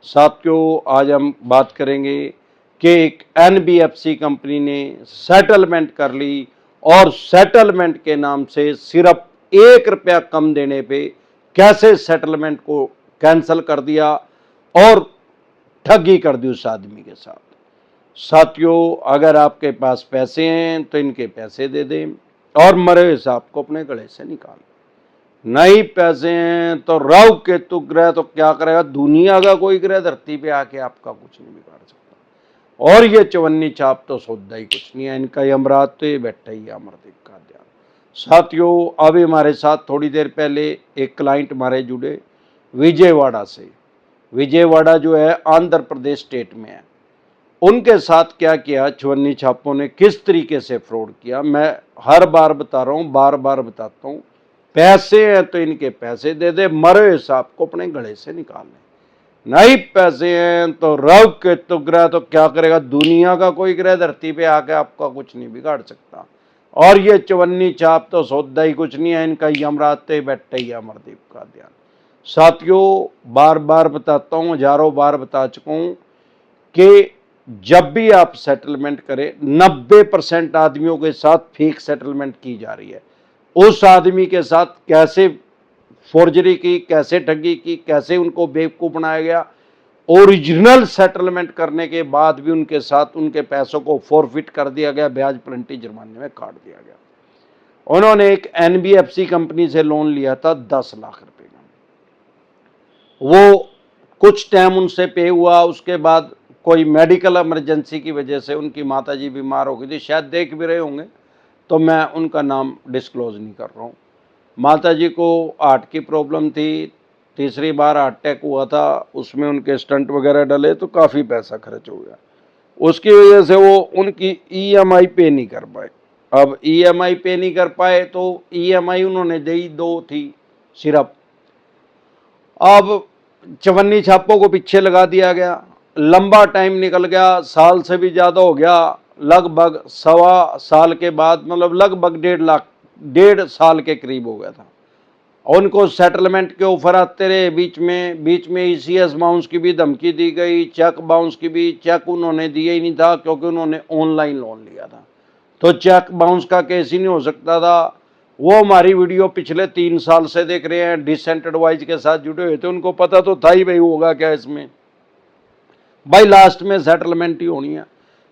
साथियों, आज हम बात करेंगे कि एक एनबीएफसी कंपनी ने सेटलमेंट कर ली और सेटलमेंट के नाम से सिर्फ 1 रुपया कम देने पे कैसे सेटलमेंट को कैंसिल कर दिया और ठगी कर दी उस आदमी के साथ। साथियों, अगर आपके पास पैसे हैं तो इनके पैसे दे दें और मरे हुए सांप को अपने गले से निकाल। नहीं पैसे हैं तो राहु केतु ग्रह तो क्या करेगा, दुनिया का कोई ग्रह धरती पे आके आपका कुछ नहीं बिगाड़ सकता। और ये चवन्नी छाप तो सौदा ही कुछ नहीं है, इनका यमराज तो ये बैठा ही है अमरदीप का ध्यान। साथियों, अभी हमारे साथ थोड़ी देर पहले एक क्लाइंट हमारे जुड़े विजयवाड़ा से। विजयवाड़ा जो है आंध्र प्रदेश स्टेट में है। उनके साथ क्या किया चवन्नी छापों ने, किस तरीके से फ्रॉड किया, मैं हर बार बता रहा हूं, बार बार बताता हूं। पैसे हैं तो इनके पैसे दे दे, मरे हुए सांप को अपने गले से निकाल ले। नहीं पैसे हैं तो राहु केतु ग्रह तो क्या करेगा, दुनिया का कोई ग्रह धरती पे आके आपका कुछ नहीं बिगाड़ सकता। और ये चवन्नी छाप तो सौदा ही कुछ नहीं है, इनका यमराज तो बैठा ही है अमरदीप का ध्यान। साथियों, बार बार बताता हूं, हजारों बार बता चुका हूं कि जब भी आप सेटलमेंट करें, 90% आदमियों के साथ फेक सेटलमेंट की जा रही है। उस आदमी के साथ कैसे फोर्जरी की, कैसे ठगी की, कैसे उनको बेवकूफ बनाया गया, ओरिजिनल सेटलमेंट करने के बाद भी उनके साथ उनके पैसों को फॉरफिट कर दिया गया, ब्याज पेनल्टी जुर्माने में काट दिया गया। उन्होंने एक एनबीएफसी कंपनी से लोन लिया था 10 लाख रुपए का। वो कुछ टाइम उनसे पे हुआ, उसके बाद कोई मेडिकल इमरजेंसी की वजह से उनकी माताजी बीमार हो गई थी, शायद देख भी रहे होंगे तो मैं उनका नाम डिस्क्लोज नहीं कर रहा हूँ। माताजी को हार्ट की प्रॉब्लम थी, तीसरी बार हार्ट अटैक हुआ था, उसमें उनके स्टंट वगैरह डले तो काफ़ी पैसा खर्च हो गया। उसकी वजह से वो उनकी ईएमआई पे नहीं कर पाए। अब ईएमआई पे नहीं कर पाए तो ईएमआई उन्होंने दी 2 थी सिर्फ। अब चवन्नी छापों को पीछे लगा दिया गया, लंबा टाइम निकल गया, साल से भी ज़्यादा हो गया, लगभग 1.25 साल के बाद, मतलब लगभग 1.5 साल के करीब हो गया था। उनको सेटलमेंट के ऑफर आते रहे, बीच में ईसीएस बाउंस की भी धमकी दी गई, चेक बाउंस की भी। चेक उन्होंने दिया ही नहीं था क्योंकि उन्होंने ऑनलाइन लोन लिया था, तो चेक बाउंस का केस ही नहीं हो सकता था। वो हमारी वीडियो पिछले 3 साल से देख रहे हैं, डिसेंट एडवाइज के साथ जुड़े हुए थे, उनको पता तो था ही भाई होगा क्या इसमें। भाई लास्ट में सेटलमेंट ही होनी है।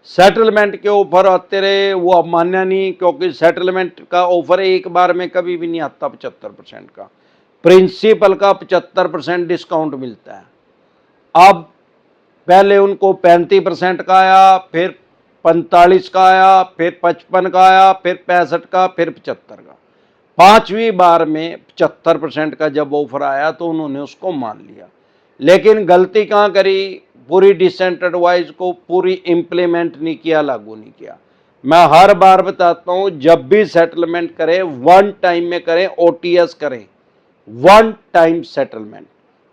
सेटलमेंट के ऑफर आते रहे, वो अब मान्या नहीं, क्योंकि सेटलमेंट का ऑफर एक बार में कभी भी नहीं आता 75% का। प्रिंसिपल का 75% डिस्काउंट मिलता है। अब पहले उनको 35% का आया, फिर 45 का आया, फिर 55 का आया, फिर 65 का, फिर 75 का। 5वीं बार में 75% का जब ऑफर आया तो उन्होंने उसको मान लिया। लेकिन गलती कहाँ करी, पूरी डिसेंट एडवाइस को पूरी इंप्लीमेंट नहीं किया, लागू नहीं किया। मैं हर बार बताता हूं, जब भी सेटलमेंट करें 1 टाइम में करें, ओटीएस करें, 1 टाइम सेटलमेंट।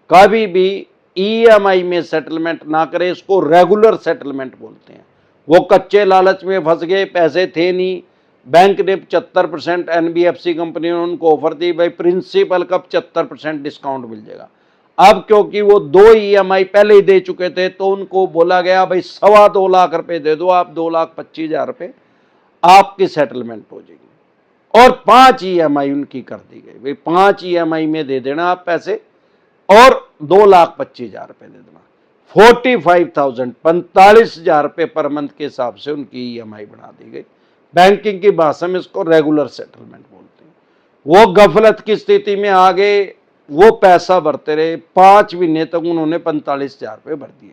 कभी भी ईएमआई में सेटलमेंट ना करें, इसको रेगुलर सेटलमेंट बोलते हैं। वो कच्चे लालच में फंस गए, पैसे थे नहीं, बैंक ने 75%, एनबीएफसी कंपनी ने उनको ऑफर दी, भाई प्रिंसिपल का 75% डिस्काउंट मिल जाएगा। अब क्योंकि वो 2 ईएमआई पहले ही दे चुके थे तो उनको बोला गया भाई 2.25 लाख रुपए दे दो आप, 2,25,000 रुपए आपकी सेटलमेंट हो जाएगी। और 5 ईएमआई उनकी कर दी गई, भाई 5 ईएमआई में दे देना आप पैसे और 2,25,000 रुपए दे देना। 45,000 45,000 रुपए पर मंथ के हिसाब से उनकी ईएमआई बना दी गई। बैंकिंग की भाषा में इसको रेगुलर सेटलमेंट बोलते हैं। वो गफलत की स्थिति में आ गए, वो पैसा भरते रहे, 5 महीने तक उन्होंने 45,000 रुपये भर दिए।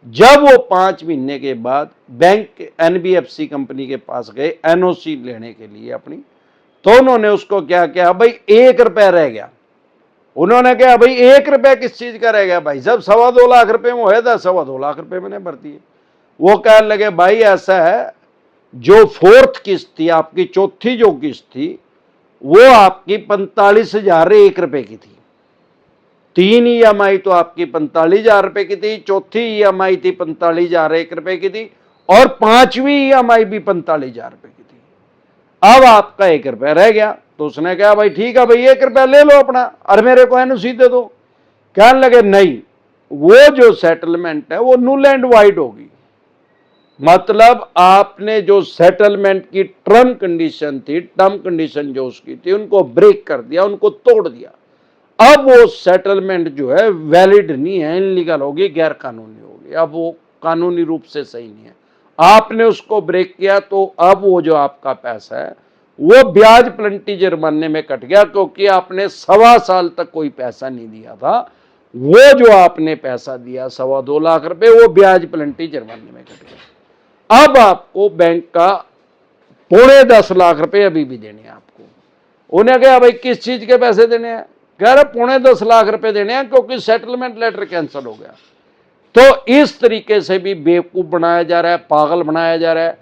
जब वो 5 महीने के बाद बैंक एनबीएफसी कंपनी के पास गए एनओसी लेने के लिए अपनी, तो उन्होंने उसको क्या किया, भाई 1 रुपया रह गया। उन्होंने कहा भाई 1 रुपया किस चीज का रह गया, भाई जब 2.25 लाख रुपए में हुआ था, 2.25 लाख रुपए मैंने भर दिए। वो कहने लगे भाई ऐसा है, जो 4th किस्त थी आपकी, चौथी जो किस्त थी वो आपकी 45,000 1 रुपए की थी। 3 ईएमआई तो आपकी 45,000 रुपए की थी, चौथी ईएमआई थी 45,000 1 रुपए की थी, और 5वीं ईएमआई भी 45,000 रुपए की थी। अब आपका 1 रुपया रह गया। तो उसने कहा भाई ठीक है भाई 1 रुपया ले लो अपना और मेरे को एनओसी दे दो। कहने लगे नहीं, वो जो सेटलमेंट है वो नुल एंड वाइड होगी। मतलब आपने जो सेटलमेंट की टर्म कंडीशन जो उसकी थी, उनको ब्रेक कर दिया, उनको तोड़ दिया। अब वो सेटलमेंट जो है वैलिड नहीं है, इनलीगल होगी, गैर कानूनी होगी, अब वो कानूनी रूप से सही नहीं है। आपने उसको ब्रेक किया तो अब वो जो आपका पैसा है वो ब्याज प्लंटी जुर्माने में कट गया, क्योंकि आपने 1.25 साल तक कोई पैसा नहीं दिया था। वो जो आपने पैसा दिया 2.25 लाख रुपए, वो ब्याज प्लंटी जुर्माने में कट गया। अब आपको बैंक का 10.25 लाख रुपए अभी भी देने हैं आपको। उन्हें कहा भाई किस चीज के पैसे देने हैं, कह रहे 10.25 लाख रुपए देने हैं क्योंकि सेटलमेंट लेटर कैंसिल हो गया। तो इस तरीके से भी बेवकूफ बनाया जा रहा है, पागल बनाया जा रहा है,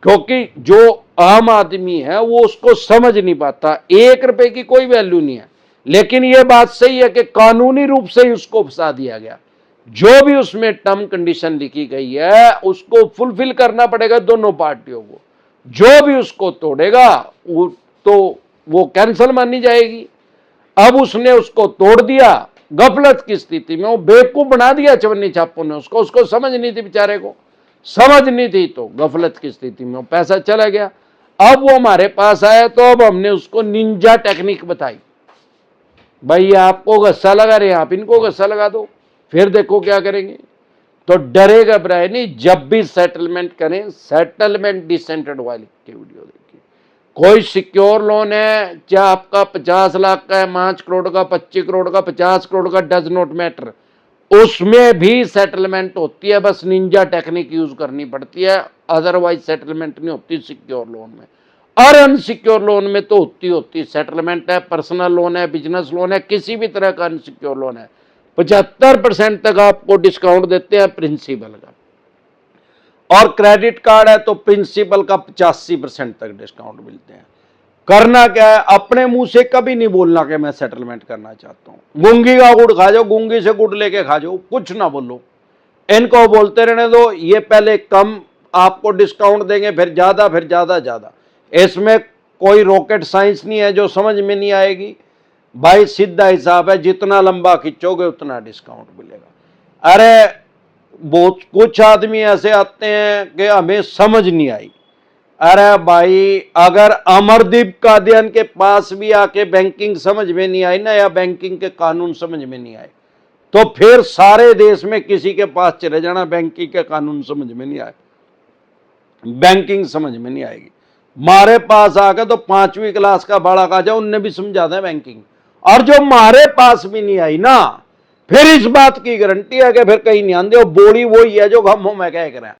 क्योंकि जो आम आदमी है वो उसको समझ नहीं पाता। 1 रुपए की कोई वैल्यू नहीं है, लेकिन यह बात सही है कि कानूनी रूप से ही उसको फंसा दिया गया। जो भी उसमें टर्म कंडीशन लिखी गई है उसको फुलफिल करना पड़ेगा दोनों पार्टियों को। जो भी उसको तोड़ेगा तो वो कैंसिल मानी जाएगी। अब उसने उसको तोड़ दिया, गफलत की स्थिति में वो बेवकूफ बना दिया चवन्नी छापों ने उसको समझ नहीं थी, बेचारे को समझ नहीं थी, तो गफलत की स्थिति में वो पैसा चला गया। अब वो हमारे पास आया तो अब हमने उसको निंजा टेक्निक बताई, भाई आपको गस्सा लगा रहे हैं, आप इनको गस्सा लगा दो, फिर देखो क्या करेंगे। तो डरे घबराए नहीं, जब भी सेटलमेंट करें, सेटलमेंट डिसेंटेड वाली की वीडियो देखिए। कोई सिक्योर लोन है, चाहे आपका 50 लाख का है, 5 करोड़ का, 25 करोड़ का, 50 करोड़ का, डज नॉट मैटर, उसमें भी सेटलमेंट होती है, बस निंजा टेक्निक यूज करनी पड़ती है, अदरवाइज सेटलमेंट नहीं होती सिक्योर लोन में। और अनसिक्योर लोन में तो होती सेटलमेंट है, पर्सनल लोन है, बिजनेस लोन है, किसी भी तरह का अनसिक्योर लोन है, 75% तक आपको डिस्काउंट देते हैं प्रिंसिपल का। और क्रेडिट कार्ड है तो प्रिंसिपल का 85% तक डिस्काउंट मिलते हैं। करना क्या है, अपने मुंह से कभी नहीं बोलना कि मैं सेटलमेंट करना चाहता हूं। गूंगी का गुड़ खा जाओ, गूंगी से गुड़ लेके खा जाओ, कुछ ना बोलो, इनको बोलते रहने दो। ये पहले कम आपको डिस्काउंट देंगे, फिर ज्यादा, फिर ज्यादा ज्यादा। इसमें कोई रॉकेट साइंस नहीं है जो समझ में नहीं आएगी भाई, सीधा हिसाब है, जितना लंबा खींचोगे उतना डिस्काउंट मिलेगा। अरे बहुत कुछ आदमी ऐसे आते हैं कि हमें समझ नहीं आई। अरे भाई, अगर अमरदीप कादियान के पास भी आके बैंकिंग समझ में नहीं आई ना, या बैंकिंग के कानून समझ में नहीं आए, तो फिर सारे देश में किसी के पास चले जाना, बैंकिंग के कानून समझ में नहीं आए, बैंकिंग समझ में नहीं आएगी। हमारे पास आके तो 5वीं क्लास का बड़ा का जाओ, उनने भी समझा दें बैंकिंग। और जो हमारे पास भी नहीं आई ना, फिर इस बात की गारंटी है कि फिर कहीं नहीं आंदे, और बोली वही है जो हम में कह रहे हैं।